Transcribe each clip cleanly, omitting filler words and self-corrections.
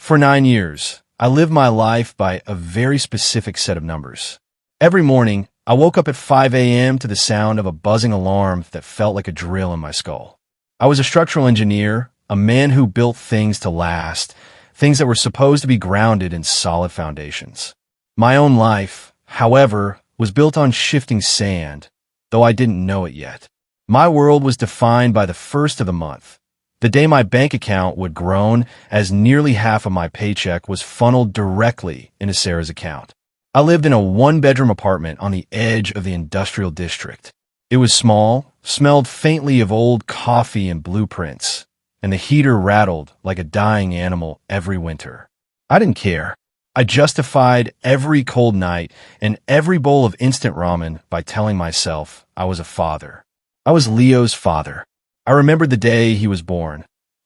For 9 years, I lived my life by a very specific set of numbers. Every morning, I woke up at 5 a.m. to the sound of a buzzing alarm that felt like a drill in my skull. I was a structural engineer, a man who built things to last, things that were supposed to be grounded in solid foundations. My own life, however, was built on shifting sand, though I didn't know it yet. My world was defined by the first of the month, the day my bank account would groan as nearly half of my paycheck was funneled directly into Sarah's account. I lived in a one-bedroom apartment on the edge of the industrial district. It was small, smelled faintly of old coffee and blueprints, and the heater rattled like a dying animal every winter. I didn't care. I justified every cold night and every bowl of instant ramen by telling myself I was a father. I was Leo's father. I remembered the day he was born.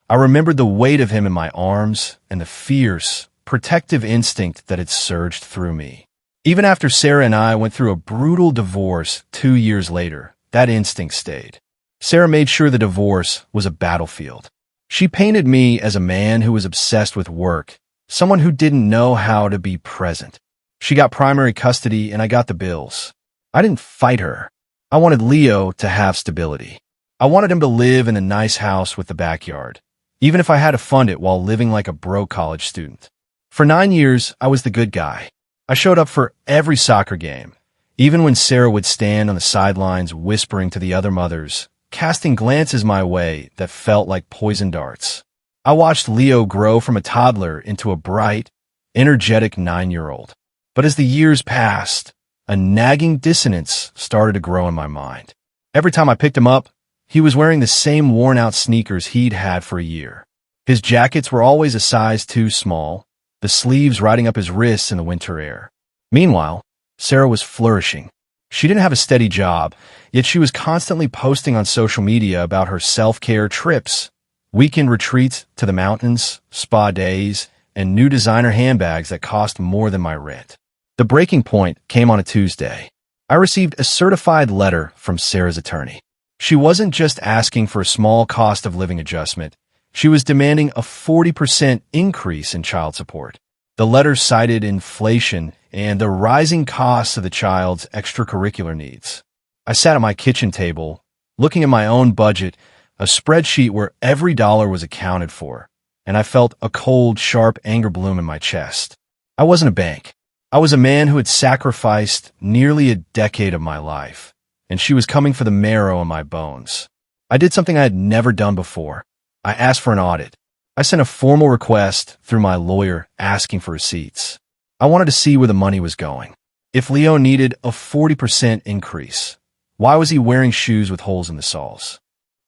I remembered the weight of him in my arms and the fierce, protective instinct that had surged through me. Even after Sarah and I went through a brutal divorce 2 years later, that instinct stayed. Sarah made sure the divorce was a battlefield. She painted me as a man who was obsessed with work, someone who didn't know how to be present. She got primary custody and I got the bills. I didn't fight her. I wanted Leo to have stability. I wanted him to live in a nice house with a backyard, even if I had to fund it while living like a broke college student. For 9 years, I was the good guy. I showed up for every soccer game, even when Sarah would stand on the sidelines whispering to the other mothers, casting glances my way that felt like poison darts. I watched Leo grow from a toddler into a bright, energetic 9-year-old. But as the years passed, a nagging dissonance started to grow in my mind. Every time I picked him up, he was wearing the same worn-out sneakers he'd had for a year. His jackets were always a size too small, the sleeves riding up his wrists in the winter air. Meanwhile, Sarah was flourishing. She didn't have a steady job, yet she was constantly posting on social media about her self-care trips, weekend retreats to the mountains, spa days, and new designer handbags that cost more than my rent. The breaking point came on a Tuesday. I received a certified letter from Sarah's attorney. She wasn't just asking for a small cost of living adjustment. She was demanding a 40% increase in child support. The letter cited inflation and the rising costs of the child's extracurricular needs. I sat at my kitchen table, looking at my own budget, a spreadsheet where every dollar was accounted for, and I felt a cold, sharp anger bloom in my chest. I wasn't a bank. I was a man who had sacrificed nearly a decade of my life, and she was coming for the marrow in my bones. I did something I had never done before. I asked for an audit. I sent a formal request through my lawyer asking for receipts. I wanted to see where the money was going. If Leo needed a 40% increase, why was he wearing shoes with holes in the soles?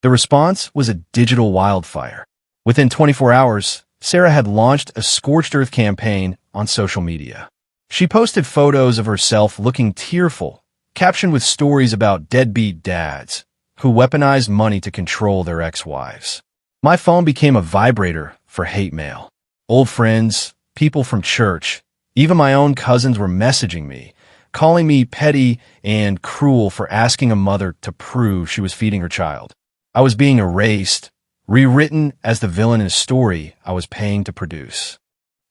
The response was a digital wildfire. Within 24 hours, Sarah had launched a scorched earth campaign on social media. She posted photos of herself looking tearful, captioned with stories about deadbeat dads who weaponized money to control their ex-wives. My phone became a vibrator for hate mail. Old friends, people from church, even my own cousins were messaging me, calling me petty and cruel for asking a mother to prove she was feeding her child. I was being erased, rewritten as the villain in a story I was paying to produce.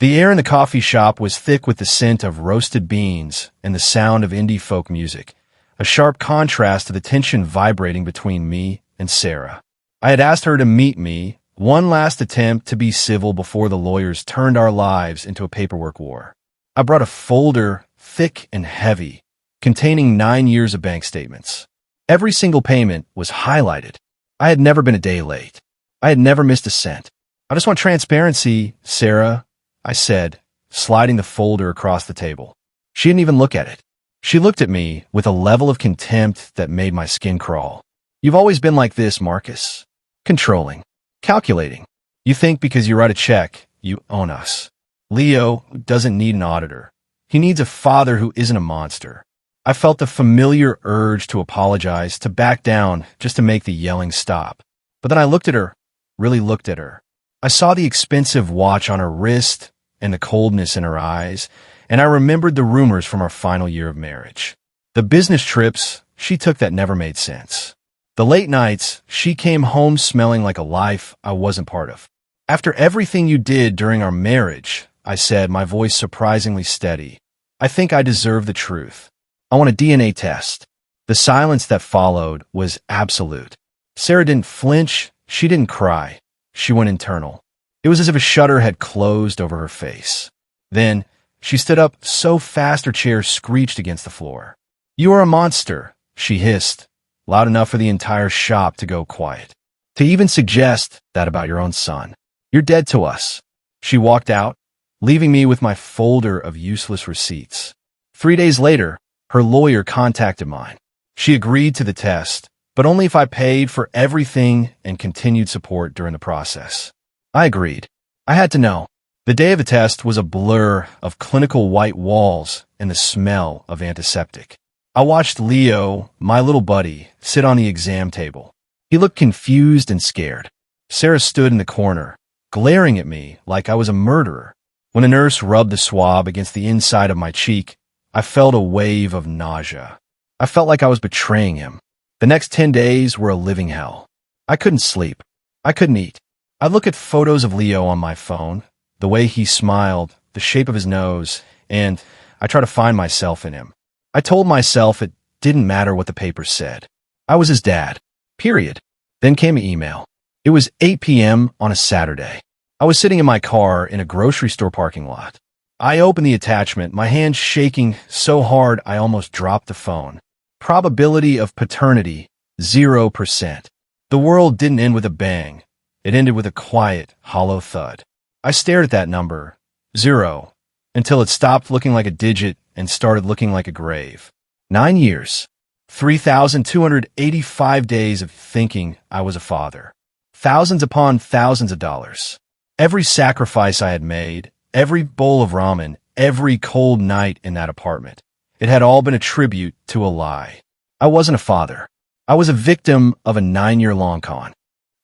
The air in the coffee shop was thick with the scent of roasted beans and the sound of indie folk music, a sharp contrast to the tension vibrating between me and Sarah. I had asked her to meet me, one last attempt to be civil before the lawyers turned our lives into a paperwork war. I brought a folder, thick and heavy, containing 9 years of bank statements. Every single payment was highlighted. I had never been a day late. I had never missed a cent. I just want transparency, Sarah, I said, sliding the folder across the table. She didn't even look at it. She looked at me with a level of contempt that made my skin crawl. You've always been like this, Marcus. Controlling. Calculating. You think because you write a check, you own us. Leo doesn't need an auditor. He needs a father who isn't a monster. I felt a familiar urge to apologize, to back down, just to make the yelling stop. But then I looked at her, really looked at her. I saw the expensive watch on her wrist and the coldness in her eyes, and I remembered the rumors from our final year of marriage. The business trips she took that never made sense. The late nights, she came home smelling like a life I wasn't part of. After everything you did during our marriage, I said, my voice surprisingly steady, I think I deserve the truth. I want a DNA test. The silence that followed was absolute. Sarah didn't flinch. She didn't cry. She went internal. It was as if a shutter had closed over her face. Then, she stood up so fast her chair screeched against the floor. You are a monster, she hissed, loud enough for the entire shop to go quiet. To even suggest that about your own son. You're dead to us. She walked out, leaving me with my folder of useless receipts. 3 days later, her lawyer contacted mine. She agreed to the test, but only if I paid for everything and continued support during the process. I agreed. I had to know. The day of the test was a blur of clinical white walls and the smell of antiseptic. I watched Leo, my little buddy, sit on the exam table. He looked confused and scared. Sarah stood in the corner, glaring at me like I was a murderer. When a nurse rubbed the swab against the inside of my cheek, I felt a wave of nausea. I felt like I was betraying him. The next 10 days were a living hell. I couldn't sleep. I couldn't eat. I'd look at photos of Leo on my phone, the way he smiled, the shape of his nose, and I tried to find myself in him. I told myself it didn't matter what the papers said. I was his dad. Period. Then came an email. It was 8 p.m. on a Saturday. I was sitting in my car in a grocery store parking lot. I opened the attachment, my hand shaking so hard I almost dropped the phone. Probability of paternity, 0%. The world didn't end with a bang. It ended with a quiet, hollow thud. I stared at that number, 0, until it stopped looking like a digit and started looking like a grave. 9 years. 3,285 days of thinking I was a father. Thousands upon thousands of dollars. Every sacrifice I had made, every bowl of ramen, every cold night in that apartment. It had all been a tribute to a lie. I wasn't a father. I was a victim of a 9-year-long con.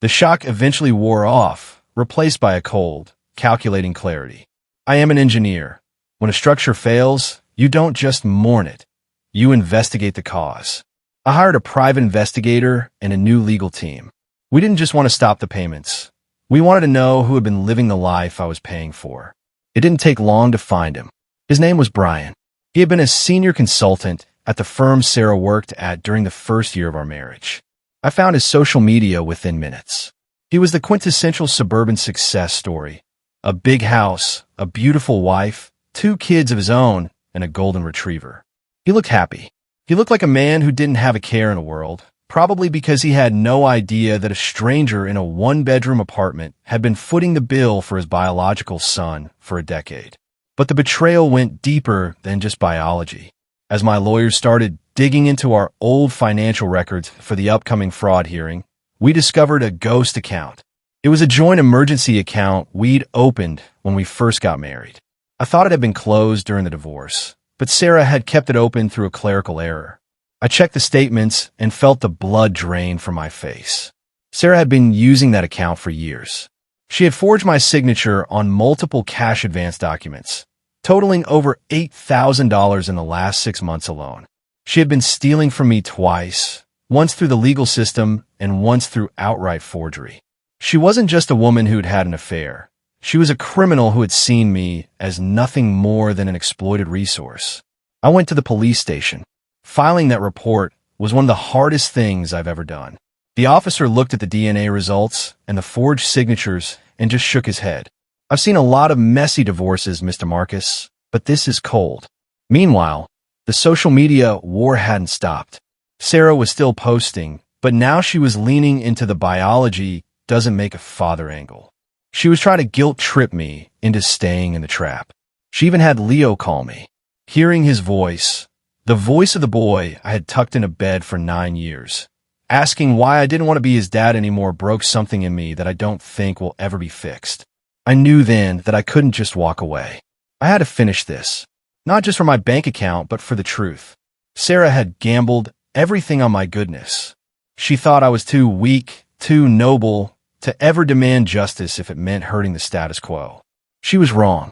The shock eventually wore off, replaced by a cold, calculating clarity. I am an engineer. When a structure fails, you don't just mourn it. You investigate the cause. I hired a private investigator and a new legal team. We didn't just want to stop the payments. We wanted to know who had been living the life I was paying for. It didn't take long to find him. His name was Brian. He had been a senior consultant at the firm Sarah worked at during the first year of our marriage. I found his social media within minutes. He was the quintessential suburban success story. A big house, a beautiful wife, 2 kids of his own, and a golden retriever. He looked happy. He looked like a man who didn't have a care in the world, probably because he had no idea that a stranger in a 1-bedroom apartment had been footing the bill for his biological son for a decade. But the betrayal went deeper than just biology. As my lawyers started digging into our old financial records for the upcoming fraud hearing, we discovered a ghost account. It was a joint emergency account we'd opened when we first got married. I thought it had been closed during the divorce, but Sarah had kept it open through a clerical error. I checked the statements and felt the blood drain from my face. Sarah had been using that account for years. She had forged my signature on multiple cash advance documents, totaling over $8,000 in the last 6 months alone. She had been stealing from me twice, once through the legal system and once through outright forgery. She wasn't just a woman who'd had an affair. She was a criminal who had seen me as nothing more than an exploited resource. I went to the police station. Filing that report was one of the hardest things I've ever done. The officer looked at the DNA results and the forged signatures and just shook his head. I've seen a lot of messy divorces, Mr. Marcus, but this is cold. Meanwhile, the social media war hadn't stopped. Sarah was still posting, but now she was leaning into the biology doesn't make a father angle. She was trying to guilt trip me into staying in the trap. She even had Leo call me. Hearing his voice, the voice of the boy I had tucked in a bed for 9 years, asking why I didn't want to be his dad anymore broke something in me that I don't think will ever be fixed. I knew then that I couldn't just walk away. I had to finish this, not just for my bank account, but for the truth. Sarah had gambled everything on my goodness. She thought I was too weak, too noble, to ever demand justice if it meant hurting the status quo. She was wrong.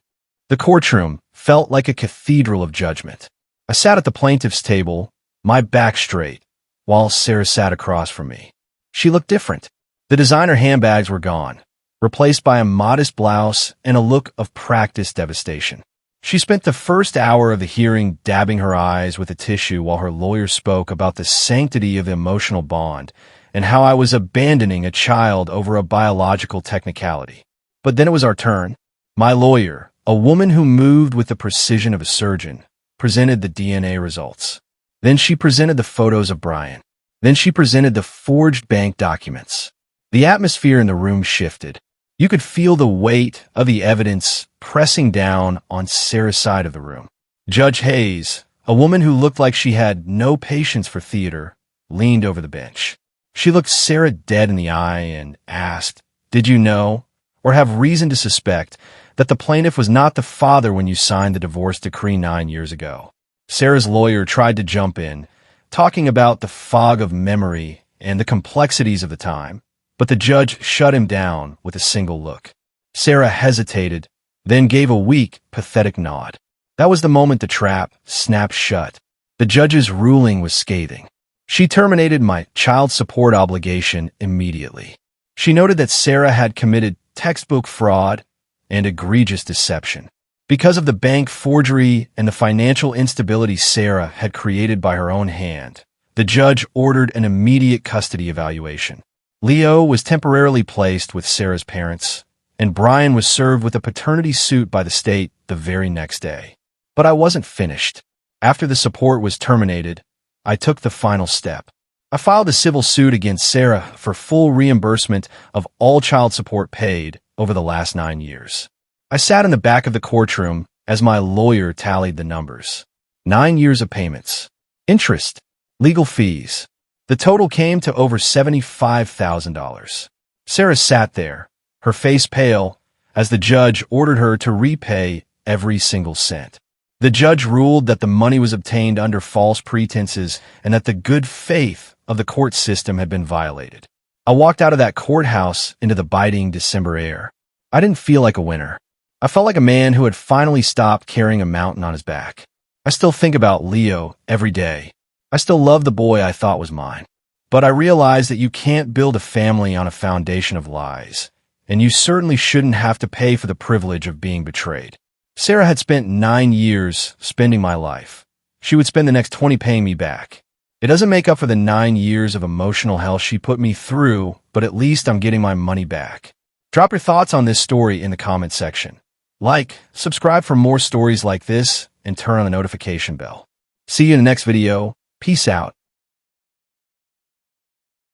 The courtroom felt like a cathedral of judgment. I sat at the plaintiff's table, my back straight, while Sarah sat across from me. She looked different. The designer handbags were gone. replaced by a modest blouse and a look of practiced devastation. She spent the first hour of the hearing dabbing her eyes with a tissue while her lawyer spoke about the sanctity of the emotional bond and how I was abandoning a child over a biological technicality. But then it was our turn. My lawyer, a woman who moved with the precision of a surgeon, presented the DNA results. Then she presented the photos of Brian. Then she presented the forged bank documents. The atmosphere in the room shifted. You could feel the weight of the evidence pressing down on Sarah's side of the room. Judge Hayes, a woman who looked like she had no patience for theater, leaned over the bench. She looked Sarah dead in the eye and asked, "Did you know, or have reason to suspect, that the plaintiff was not the father when you signed the divorce decree 9 years ago?" Sarah's lawyer tried to jump in, talking about the fog of memory and the complexities of the time, but the judge shut him down with a single look. Sarah hesitated, then gave a weak, pathetic nod. That was the moment the trap snapped shut. The judge's ruling was scathing. She terminated my child support obligation immediately. She noted that Sarah had committed textbook fraud and egregious deception. Because of the bank forgery and the financial instability Sarah had created by her own hand, the judge ordered an immediate custody evaluation. Leo was temporarily placed with Sarah's parents, and Brian was served with a paternity suit by the state the very next day. But I wasn't finished. After the support was terminated, I took the final step. I filed a civil suit against Sarah for full reimbursement of all child support paid over the last 9 years. I sat in the back of the courtroom as my lawyer tallied the numbers. 9 years of payments, interest, legal fees. The total came to over $75,000. Sarah sat there, her face pale, as the judge ordered her to repay every single cent. The judge ruled that the money was obtained under false pretenses and that the good faith of the court system had been violated. I walked out of that courthouse into the biting December air. I didn't feel like a winner. I felt like a man who had finally stopped carrying a mountain on his back. I still think about Leo every day. I still love the boy I thought was mine. But I realize that you can't build a family on a foundation of lies, and you certainly shouldn't have to pay for the privilege of being betrayed. Sarah had spent 9 years spending my life. She would spend the next 20 paying me back. It doesn't make up for the 9 years of emotional hell she put me through, but at least I'm getting my money back. Drop your thoughts on this story in the comment section. Like, subscribe for more stories like this, and turn on the notification bell. See you in the next video. Peace out.